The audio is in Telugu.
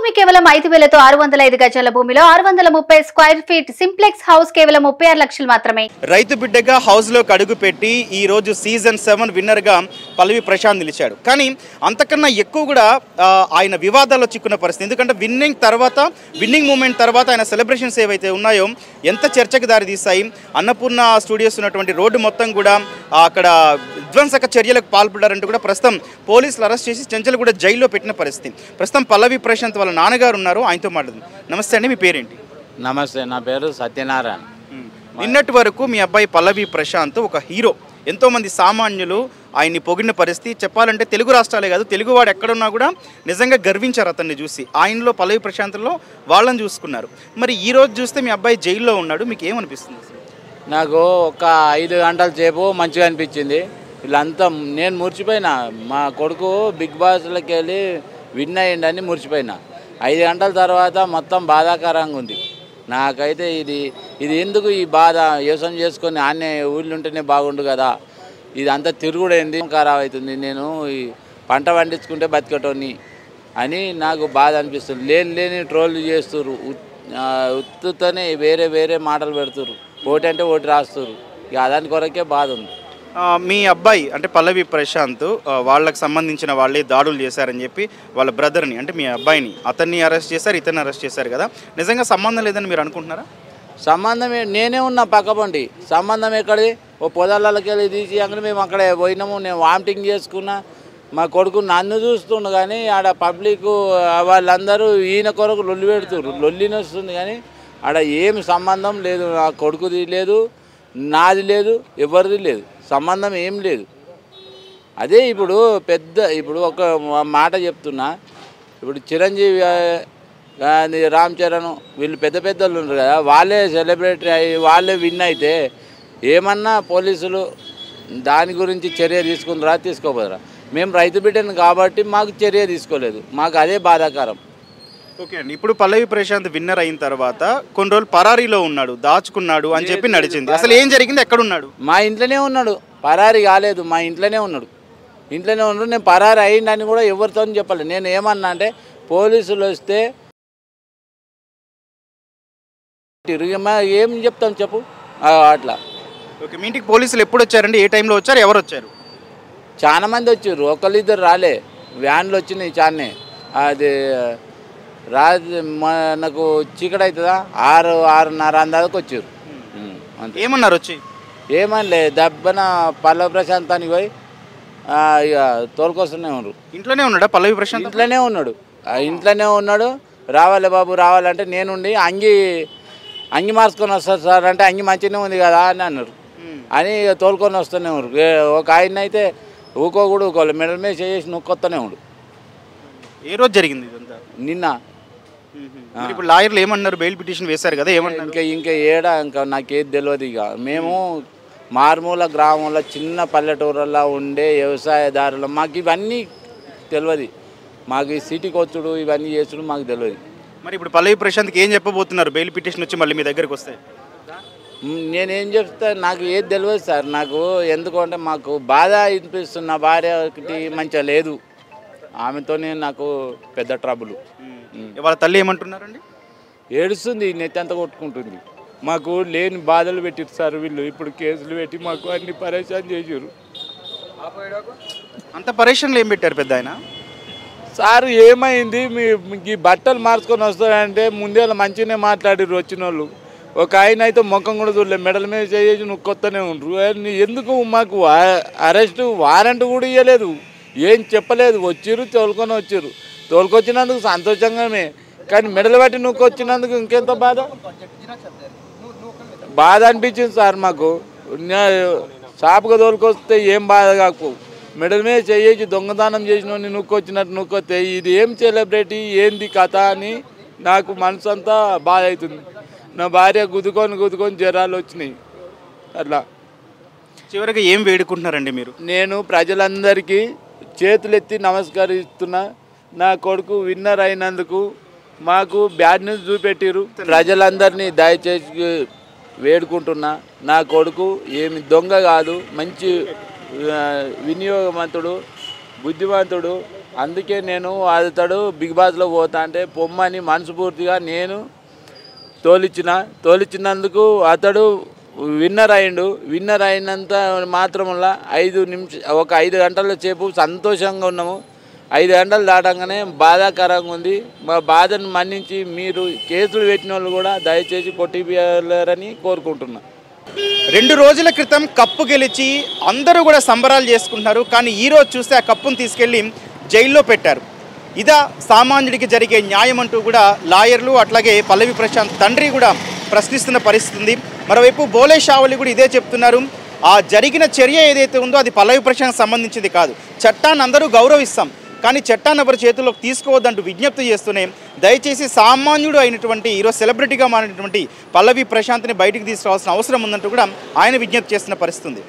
భూమి కేవలం 5,000తో 605 గజాల భూమిలో 630 స్క్వేర్ ఫీట్ సింప్లెక్స్ హౌస్ కేవలం 36 లక్షలు మాత్రమే. రైతు బిడ్డగా హౌస్ లో అడుగు పెట్టి ఈ రోజు సీజన్ 7 విన్నర్ గా పల్లవి ప్రశాంత్ నిలిచాడు. కానీ అంతకన్నా ఎక్కువ కూడా ఆయన వివాదాల్లో చిక్కున్న పరిస్థితి. ఎందుకంటే విన్నింగ్ మూమెంట్ తర్వాత ఆయన సెలబ్రేషన్స్ ఏవైతే ఉన్నాయో ఎంత చర్చకు దారితీస్తాయి. అన్నపూర్ణ స్టూడియోస్ ఉన్నటువంటి రోడ్డు మొత్తం కూడా అక్కడ విధ్వంసక చర్యలకు పాల్పడ్డారంటూ కూడా ప్రస్తుతం పోలీసులు అరెస్ట్ చేసి చెంచల్ కూడా జైల్లో పెట్టిన పరిస్థితి. ప్రస్తుతం పల్లవి ప్రశాంత్ వాళ్ళ నాన్నగారు ఉన్నారు, ఆయనతో మాట్లాడుతుంది. నమస్తే అండి, మీ పేరేంటి? నమస్తే, నా పేరు సత్యనారాయణ. నిన్నటి వరకు మీ అబ్బాయి పల్లవి ప్రశాంత్ ఒక హీరో. ఎంతోమంది సామాన్యులు ఆయన్ని పొగిడిన పరిస్థితి. చెప్పాలంటే తెలుగు రాష్ట్రాలే కాదు, తెలుగువాడు ఎక్కడున్నా కూడా నిజంగా గర్వించారు అతన్ని చూసి. ఆయనలో పల్లవి ప్రశాంత్లో వాళ్ళని చూసుకున్నారు. మరి ఈ రోజు చూస్తే మీ అబ్బాయి జైల్లో ఉన్నాడు, మీకు ఏమనిపిస్తుంది? నాకు ఒక 5 గంటల సేపు మంచిగా అనిపించింది. వీళ్ళంతా నేను మురిచిపోయినా. మా కొడుకు బిగ్ బాస్లోకి వెళ్ళి విన్ అయ్యిండని మురిచిపోయినా. 5 గంటల తర్వాత మొత్తం బాధాకరంగా ఉంది నాకైతే. ఇది ఎందుకు ఈ బాధ? వ్యవసాయం చేసుకొని ఆన్నే ఊళ్ళో ఉంటేనే బాగుండు కదా, ఇది అంతా తిరుగుడైంది, ఖరాబ్ అవుతుంది. నేను ఈ పంట పండించుకుంటే బతికటోని అని నాకు బాధ అనిపిస్తుంది. లేని ట్రోల్ చేస్తుర్రు, ఉత్తుతోనే వేరే మాటలు పెడుతుర్రు, ఓటు అంటే ఓటు రాస్తుర్రు. ఇక దాని కొరకే బాధ ఉంది. మీ అబ్బాయి అంటే పల్లవి ప్రశాంత్ వాళ్ళకి సంబంధించిన వాళ్ళే దాడులు చేశారని చెప్పి వాళ్ళ బ్రదర్ని అంటే మీ అబ్బాయిని అతన్ని అరెస్ట్ చేశారు, ఇతన్ని అరెస్ట్ చేశారు కదా, నిజంగా సంబంధం లేదని మీరు అనుకుంటున్నారా? సంబంధం నేనే ఉన్నా పక్కపండి. సంబంధం ఎక్కడిది? ఓ పొలాలకి వెళ్ళి తీసి అక్కడ మేము అక్కడే పోయినాము. నేను వామిటింగ్ చేసుకున్నా. మా కొడుకు నన్ను చూస్తుండు కానీ ఆడ పబ్లిక్ వాళ్ళందరూ ఈయన కొరకు లొల్లి పెడుతుర్రు. లొల్లిని వస్తుంది కానీ ఆడ ఏం సంబంధం లేదు. నా కొడుకుది లేదు, నాది లేదు, ఎవరిది లేదు, సంబంధం ఏం లేదు. అదే ఇప్పుడు ఒక మాట చెప్తున్నా. ఇప్పుడు చిరంజీవి రామ్ చరణ్ వీళ్ళు పెద్దలు ఉన్నారు కదా, వాళ్ళే సెలబ్రిటీ అయ్యి వాళ్ళే విన్ అయితే ఏమన్నా పోలీసులు దాని గురించి చర్య తీసుకుంటారా, తీసుకోపోతారా? మేము రైతు బిడ్డను కాబట్టి మాకు చర్య తీసుకోలేదు. మాకు అదే బాధాకరం. ఓకే అండి, ఇప్పుడు పల్లవి ప్రశాంత్ విన్నర్ అయిన తర్వాత కొన్ని రోజులు పరారీలో ఉన్నాడు, దాచుకున్నాడు అని చెప్పి నడిచింది. అసలు ఏం జరిగింది? ఎక్కడున్నాడు? మా ఇంట్లోనే ఉన్నాడు, పరారీ కాలేదు. మా ఇంట్లోనే ఉన్నాడు. నేను పరారీ అయ్యిందని కూడా ఎవరితో చెప్పలేదు. నేను ఏమన్నా అంటే పోలీసులు వస్తే ఏం చెప్తాం చెప్పు అట్లా. ఓకే, మీ ఇంటికి పోలీసులు ఎప్పుడు వచ్చారండి? ఏ టైంలో వచ్చారు? ఎవరు వచ్చారు? చాలా మంది వచ్చారు, ఒకళ్ళిద్దరు రాలే. వ్యాన్లు వచ్చినాయి చాలానే. అది మనకు చీకటి అవుతుందా 6:30 అందాక వచ్చారు. ఏమన్నారు వచ్చి? ఏమనలే, దెబ్బన పల్లవి ప్రశాంతానికి పోయి ఇక తోలుకొస్తూనే ఉన్నారు. ఇంట్లోనే ఉన్నాడా పల్లవి ప్రశాంత్? ఇంట్లోనే ఉన్నాడు. రావాలి బాబు రావాలంటే నేనుండి అంగి మార్చుకొని వస్తారు సార్ అంటే అంగి మంచిగానే ఉంది కదా అని అన్నారు. అని తోలుకొని వస్తూనే ఉన్నారు. ఒక ఆయన అయితే ఊకోవాలి, మెడల్ మీద చేసి నొక్కొస్తూనే ఉండు. ఏ రోజు జరిగింది ఇదంతా? నిన్న. ఇప్పుడు లాయర్లు ఏమన్నారు? బెయిల్ పిటిషన్ వేశారు కదా, ఏమన్నారు? ఇంకా నాకేది తెలియదు. ఇక మేము మారుమూల గ్రామంలో చిన్న పల్లెటూరులో ఉండే వ్యవసాయదారులు, మాకు ఇవన్నీ తెలియదు. మాకు ఈ సిటీకి వచ్చుడు ఇవన్నీ చేసుడు మాకు తెలియదు. మరి ఇప్పుడు పల్లవి ప్రశాంత్కి ఏం చెప్పబోతున్నారు బెయిల్ పిటిషన్ వచ్చి మళ్ళీ మీ దగ్గరికి వస్తే? నేనేం చెప్తా, నాకు ఏది తెలియదు సార్. నాకు ఎందుకంటే మాకు బాధ అనిపిస్తున్న భార్య ఒకటి మంచిగా లేదు, ఆమెతోనే నాకు పెద్ద ట్రబుల్. వాళ్ళ తల్లి ఏమంటున్నారండి? ఏడుస్తుంది, నెత్తి అంతా కొట్టుకుంటుంది. మాకు లేని బాధలు పెట్టారు సార్ వీళ్ళు. ఇప్పుడు కేసులు పెట్టి మాకు అన్ని పరేషాన్ చేసారు. అంత పరేషన్లు ఏం పెట్టారు పెద్ద ఆయన? సార్ ఏమైంది, ఈ బట్టలు మార్చుకొని వస్తారంటే ముందే మంచిగానే మాట్లాడారు వచ్చిన వాళ్ళు. ఒక ఆయన అయితే ముఖం కూడా చూడలేదు, మెడల మీద చేసి నువ్వు కొత్తనే ఉండరు. ఎందుకు మాకు అరెస్ట్ వారెంట్ కూడా ఇవ్వలేదు, ఏం చెప్పలేదు. వచ్చిర్రు, తోలుకొచ్చినందుకు సంతోషంగానే, కానీ మెడలు బట్టి నువ్వు వచ్చినందుకు ఇంకెంత బాధ అనిపించింది సార్ మాకు. షాపుగా తోలుకొస్తే ఏం బాధ కాకు, మెడల మీద చేసి దొంగతనం చేసిన నువ్వుకొచ్చినట్టు నువ్వుకొస్తే ఇది ఏం సెలబ్రిటీ, ఏంది కథ అని నాకు మనసు అంతా బాధ అవుతుంది. నా భార్య గుద్దుకొని జ్వరాలు వచ్చినాయి. అట్లా చివరికి ఏం వేడుకుంటున్నారండి మీరు? నేను ప్రజలందరికీ చేతులెత్తి నమస్కరిస్తున్నా. నా కొడుకు విన్నర్ అయినందుకు మాకు బ్యాడ్ న్యూస్ చూపెట్టిరు. ప్రజలందరినీ దయచేసి వేడుకుంటున్నా. నా కొడుకు ఏమి దొంగ కాదు, మంచి వినియోగవంతుడు, బుద్ధివంతుడు, అందుకే నేను అతడు బిగ్ బాస్లో పోతా అంటే పొమ్మని మనస్ఫూర్తిగా నేను తోలిచ్చినందుకు అతడు విన్నర్ అయినంత మాత్రం వల్ల 5 గంటల సేపు సంతోషంగా ఉన్నాము. 5 గంటలు దాటంగానే బాధాకరంగా ఉంది. మా బాధను మన్నించి మీరు కేసులు పెట్టిన వాళ్ళు కూడా దయచేసి కొట్టిపోయారని కోరుకుంటున్నా. 2 రోజుల క్రితం కప్పు గెలిచి అందరూ కూడా సంబరాలు చేసుకుంటున్నారు. కానీ ఈరోజు చూస్తే ఆ కప్పును తీసుకెళ్ళి జైల్లో పెట్టారు. ఇదా సామాన్యుడికి జరిగే న్యాయం అంటూ కూడా లాయర్లు అట్లాగే పల్లవి ప్రశాంత్ తండ్రి కూడా ప్రశ్నిస్తున్న పరిస్థితి ఉంది. మరోవైపు బోలే షావలి కూడా ఇదే చెప్తున్నారు. ఆ జరిగిన చర్య ఏదైతే ఉందో అది పల్లవి ప్రశాంత్ సంబంధించింది కాదు. చట్టాన్ని అందరూ గౌరవిస్తాం, కానీ చట్టాన్ని ఎవరి చేతుల్లోకి తీసుకోవద్దంటూ విజ్ఞప్తి చేస్తూనే దయచేసి సామాన్యుడు అయినటువంటి ఈరోజు సెలబ్రిటీగా మారినటువంటి పల్లవి ప్రశాంత్ని బయటికి తీసుకురావాల్సిన అవసరం ఉందంటూ కూడా ఆయన విజ్ఞప్తి చేస్తున్న పరిస్థితి ఉంది.